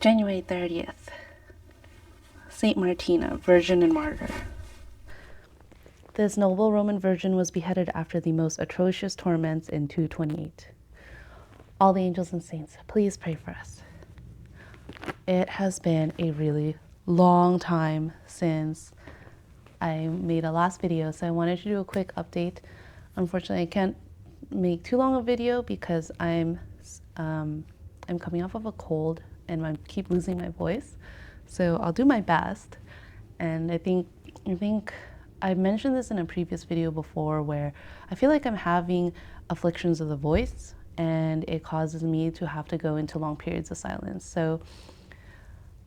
January 30th, Saint Martina, Virgin and Martyr. This noble Roman virgin was beheaded after the most atrocious torments in 228. All the angels and saints, please pray for us. It has been a really long time since I made a last video, so I wanted to do a quick update. Unfortunately, I can't make too long a video because I'm coming off of a cold and I keep losing my voice. So I'll do my best. And I think I mentioned this in a previous video before where I feel like I'm having afflictions of the voice and it causes me to have to go into long periods of silence.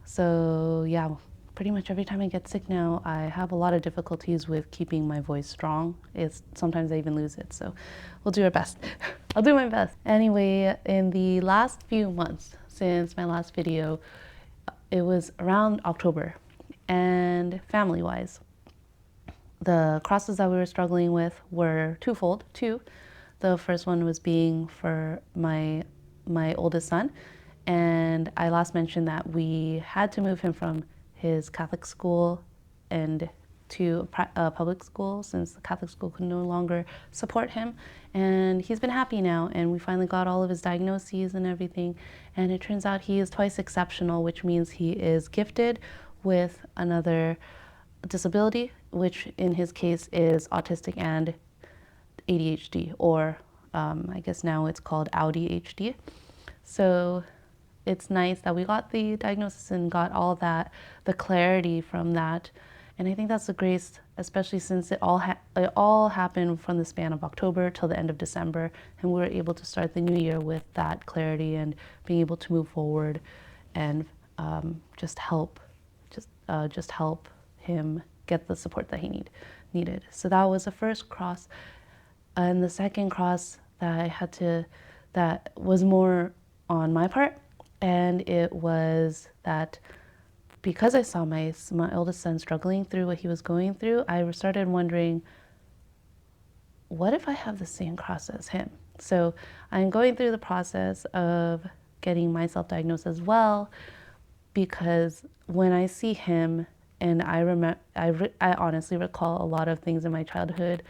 So yeah, pretty much every time I get sick now, I have a lot of difficulties with keeping my voice strong. Sometimes I even lose it, so we'll do our best. I'll do my best. Anyway, in the last few months since my last video, it was around October, and family-wise, the crosses that we were struggling with were twofold. The first one was being for my oldest son, and I last mentioned that we had to move him from his Catholic school and to a public school since the Catholic school could no longer support him. And he's been happy now, and we finally got all of his diagnoses and everything. And it turns out he is twice exceptional, which means he is gifted with another disability, which in his case is autistic and ADHD, or I guess now it's called AuDHD. So it's nice that we got the diagnosis and got all that, the clarity from that. And I think that's the grace, especially since it all happened from the span of October till the end of December, and we were able to start the new year with that clarity and being able to move forward and just help him get the support that he needed. So that was the first cross. And the second cross that was more on my part, and it was that because I saw my oldest son struggling through what he was going through, I started wondering, what if I have the same cross as him? So I'm going through the process of getting myself diagnosed as well, because when I see him, and I honestly recall a lot of things in my childhood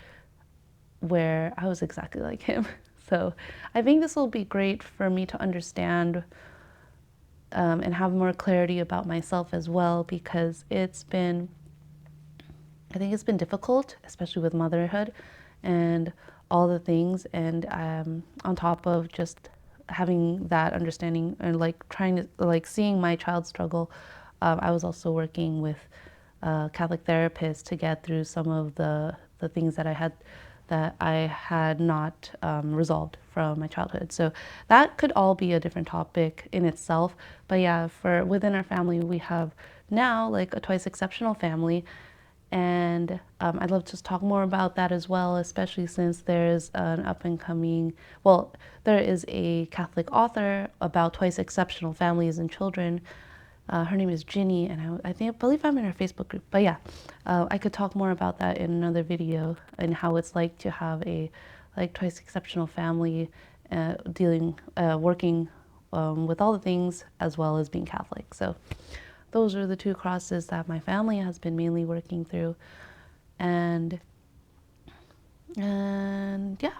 where I was exactly like him. So I think this will be great for me to understand and have more clarity about myself as well, because I think it's been difficult, especially with motherhood and all the things. And on top of just having that understanding and seeing my child struggle, I was also working with a Catholic therapist to get through some of the things that I had not resolved from my childhood. So that could all be a different topic in itself. But yeah, within our family, we have now like a twice exceptional family. And I'd love to just talk more about that as well, especially since there's an there is a Catholic author about twice exceptional families and children. Her name is Ginny, and I believe I'm in her Facebook group. But yeah, I could talk more about that in another video and how it's like to have a twice exceptional family, working with all the things as well as being Catholic. So those are the two crosses that my family has been mainly working through, and yeah,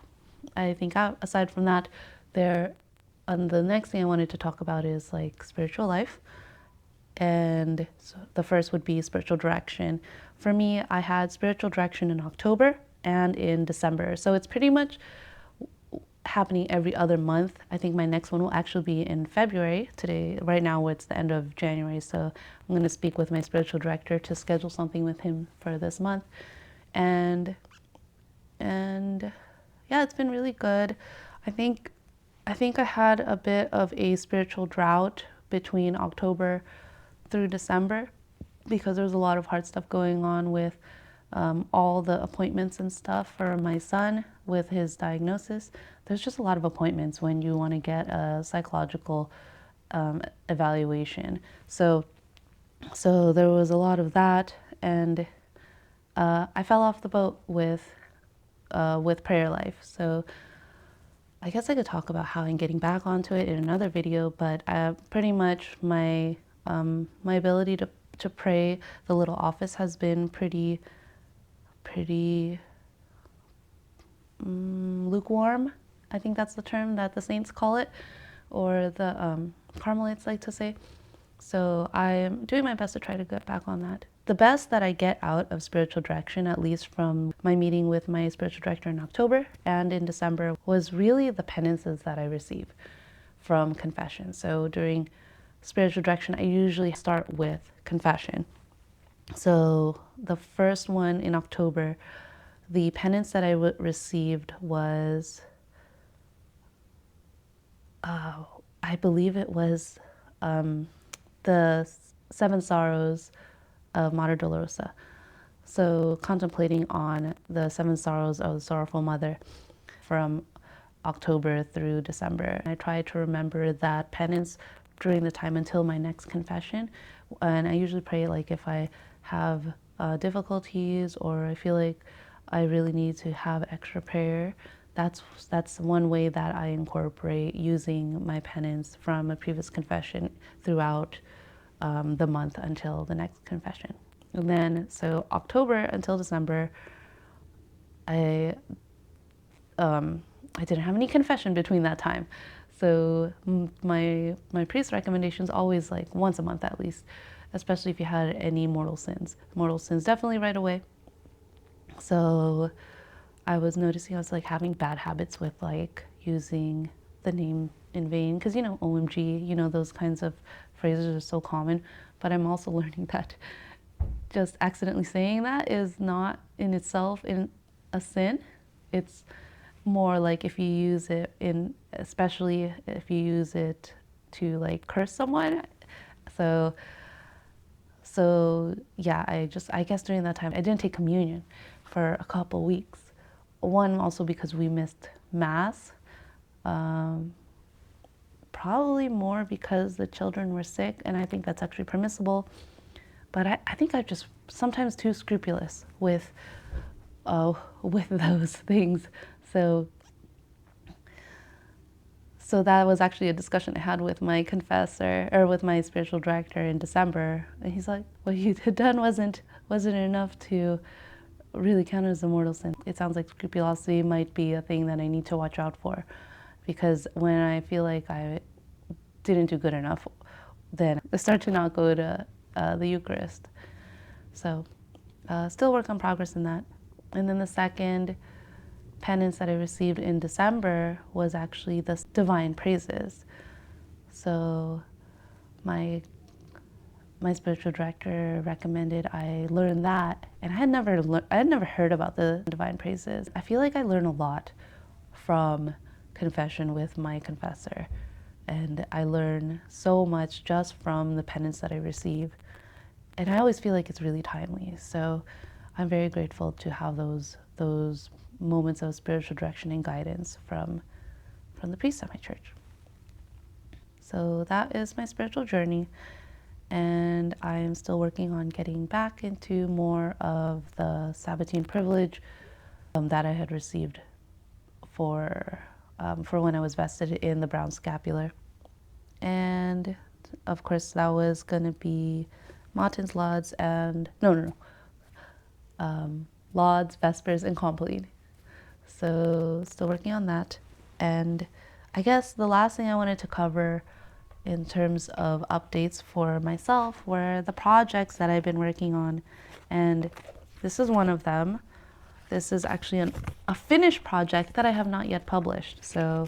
I think aside from that, the next thing I wanted to talk about is like spiritual life. And so the first would be spiritual direction. For me, I had spiritual direction in October and in December. So it's pretty much happening every other month. I think my next one will actually be in February. Right now it's the end of January. So I'm going to speak with my spiritual director to schedule something with him for this month. And yeah, it's been really good. I think I had a bit of a spiritual drought between October through December, because there was a lot of hard stuff going on with all the appointments and stuff for my son with his diagnosis. There's just a lot of appointments when you want to get a psychological evaluation. So there was a lot of that, and I fell off the boat with prayer life. So I guess I could talk about how I'm getting back onto it in another video, but pretty much my my ability to pray the little office has been pretty lukewarm. I think that's the term that the saints call it, or the Carmelites like to say. So I'm doing my best to try to get back on that. The best that I get out of spiritual direction, at least from my meeting with my spiritual director in October and in December, was really the penances that I receive from confession. So during spiritual direction, I usually start with confession. So the first one in October, the penance that I received was, I believe it was the Seven Sorrows of Martyr Dolorosa. So contemplating on the Seven Sorrows of the Sorrowful Mother from October through December. I try to remember that penance during the time until my next confession. And I usually pray like if I have difficulties or I feel like I really need to have extra prayer. That's one way that I incorporate using my penance from a previous confession throughout the month until the next confession. And then, so October until December, I didn't have any confession between that time. So my priest's recommendation is always like once a month at least, especially if you had any mortal sins. Mortal sins definitely right away. So I was noticing I was like having bad habits with like using the name in vain, because you know, OMG, you know, those kinds of phrases are so common. But I'm also learning that just accidentally saying that is not in itself in a sin. It's more like if you use it in, especially if you use it to like curse someone. So yeah, I guess during that time I didn't take communion for a couple weeks. One, also because we missed Mass. Probably more because the children were sick, and I think that's actually permissible. But I think I'm just sometimes too scrupulous with those things. So that was actually a discussion I had with my confessor, or with my spiritual director in December. And he's like, what you had done wasn't enough to really count as a mortal sin. It sounds like scrupulosity might be a thing that I need to watch out for. Because when I feel like I didn't do good enough, then I start to not go to the Eucharist. So still work on progress in that. And then the second penance that I received in December was actually the divine praises. So my spiritual director recommended I learn that, and I had never heard about the divine praises. I feel like I learn a lot from confession with my confessor, and I learn so much just from the penance that I receive, and I always feel like it's really timely. So I'm very grateful to have those moments of spiritual direction and guidance from the priest at my church. So that is my spiritual journey, and I am still working on getting back into more of the Sabbatine privilege that I had received for when I was vested in the brown scapular. And of course that was going to be Matins, Lauds, and Lauds, Vespers, and Compline. So still working on that. And I guess the last thing I wanted to cover in terms of updates for myself were the projects that I've been working on. And this is one of them. This is actually a finished project that I have not yet published. So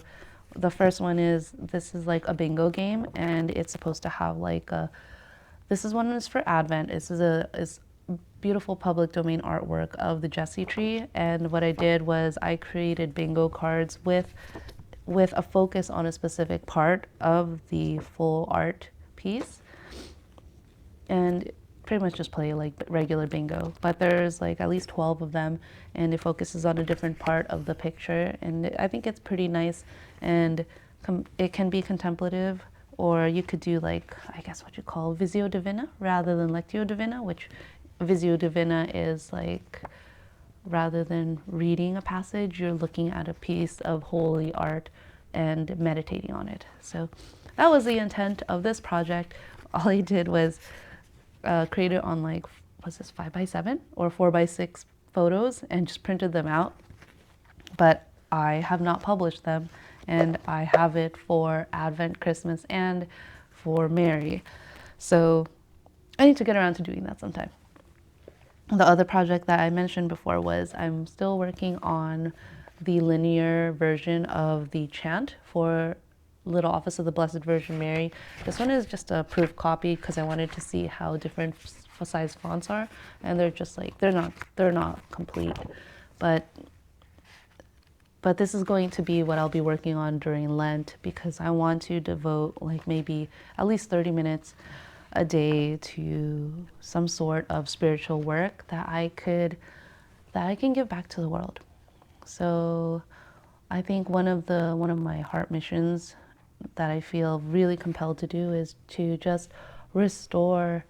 the first one is, this is like a bingo game, and it's supposed to have like this one is for Advent. This is beautiful public domain artwork of the Jesse tree. And what I did was I created bingo cards with a focus on a specific part of the full art piece, and pretty much just play like regular bingo. But there's like at least 12 of them, and it focuses on a different part of the picture, and I think it's pretty nice. And it can be contemplative, or you could do like, I guess what you call Visio Divina rather than Lectio Divina, which Visio Divina is like, rather than reading a passage, you're looking at a piece of holy art and meditating on it. So that was the intent of this project. All I did was create it on like, was this 5x7 or 4x6 photos and just printed them out. But I have not published them, and I have it for Advent, Christmas, and for Mary. So I need to get around to doing that sometime. The other project that I mentioned before was I'm still working on the linear version of the chant for Little Office of the Blessed Virgin Mary. This one is just a proof copy because I wanted to see how different size fonts are, and they're just like, they're not complete. But this is going to be what I'll be working on during Lent, because I want to devote like maybe at least 30 minutes a day to some sort of spiritual work that I can give back to the world. So I think one of my heart missions that I feel really compelled to do is to just restore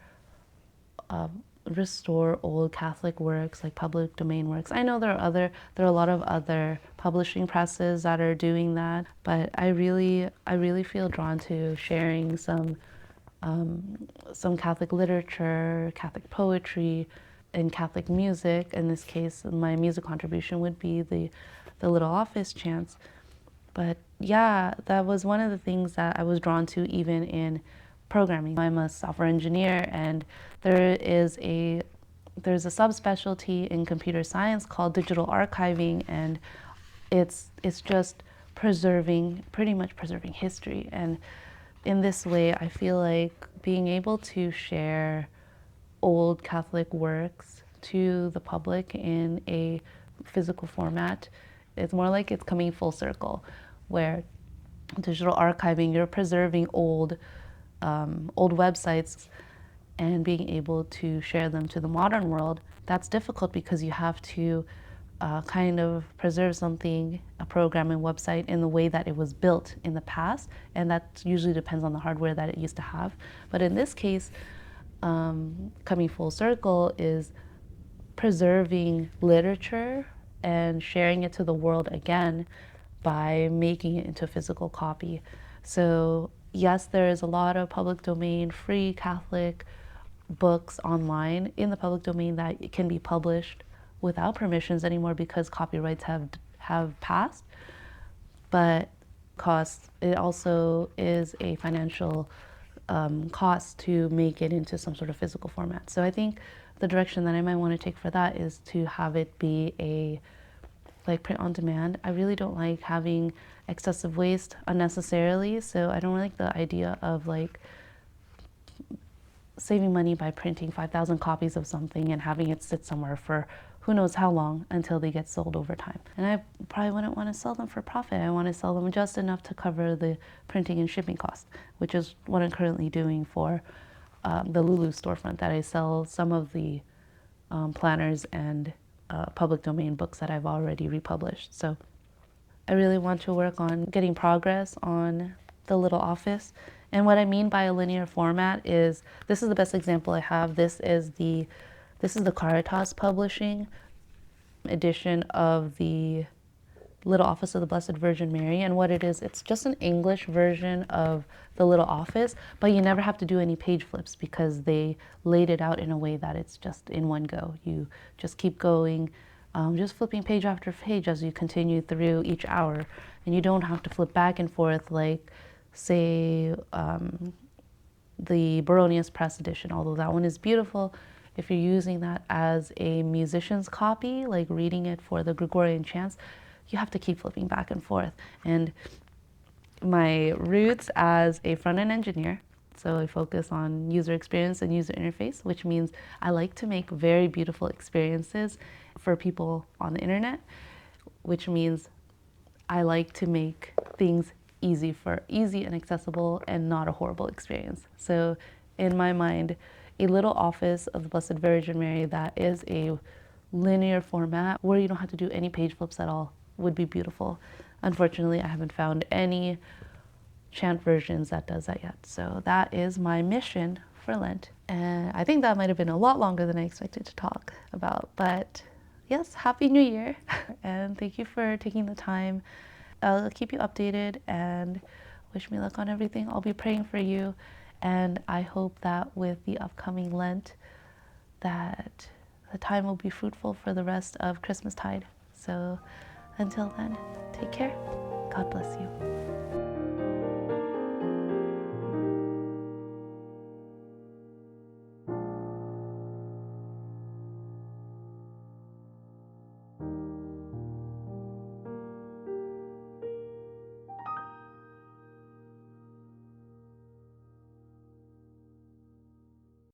old Catholic works, like public domain works. I know there are a lot of other publishing presses that are doing that, but I really feel drawn to sharing some Catholic literature, Catholic poetry, and Catholic music. In this case, my music contribution would be the Little Office chants. But yeah, that was one of the things that I was drawn to even in programming. I'm a software engineer, and there's a subspecialty in computer science called digital archiving, and it's just pretty much preserving history. And in this way, I feel like being able to share old Catholic works to the public in a physical format, it's more like it's coming full circle, where digital archiving, you're preserving old websites and being able to share them to the modern world. That's difficult because you have to kind of preserve something, a program and website, in the way that it was built in the past, and that usually depends on the hardware that it used to have. But in this case, coming full circle is preserving literature and sharing it to the world again by making it into a physical copy. So yes, there is a lot of public domain, free Catholic books online in the public domain that can be published without permissions anymore because copyrights have passed. But it also is a financial cost to make it into some sort of physical format. So I think the direction that I might want to take for that is to have it be like print on demand. I really don't like having excessive waste unnecessarily, so I don't like the idea of like saving money by printing 5,000 copies of something and having it sit somewhere for who knows how long until they get sold over time. And I probably wouldn't want to sell them for profit. I want to sell them just enough to cover the printing and shipping costs, which is what I'm currently doing for the Lulu storefront, that I sell some of the planners and public domain books that I've already republished. So I really want to work on getting progress on the Little Office. And what I mean by a linear format is, this is the best example I have. This is the Caritas publishing edition of the Little Office of the Blessed Virgin Mary. And what it is, it's just an English version of the Little Office, but you never have to do any page flips because they laid it out in a way that it's just in one go. You just keep going, just flipping page after page as you continue through each hour. And you don't have to flip back and forth like, say, the Baronius Press edition, although that one is beautiful. If you're using that as a musician's copy, like reading it for the Gregorian chants, you have to keep flipping back and forth. And my roots as a front-end engineer, so I focus on user experience and user interface, which means I like to make very beautiful experiences for people on the internet, which means I like to make things easy and accessible and not a horrible experience. So in my mind, a Little Office of the Blessed Virgin Mary that is a linear format where you don't have to do any page flips at all would be beautiful. Unfortunately, I haven't found any chant versions that does that yet. So that is my mission for Lent. And I think that might have been a lot longer than I expected to talk about. But yes, Happy New Year. And thank you for taking the time I'll keep you updated and wish me luck on everything. I'll be praying for you, and I hope that with the upcoming Lent, that the time will be fruitful for the rest of Christmastide. So until then, take care. God bless you.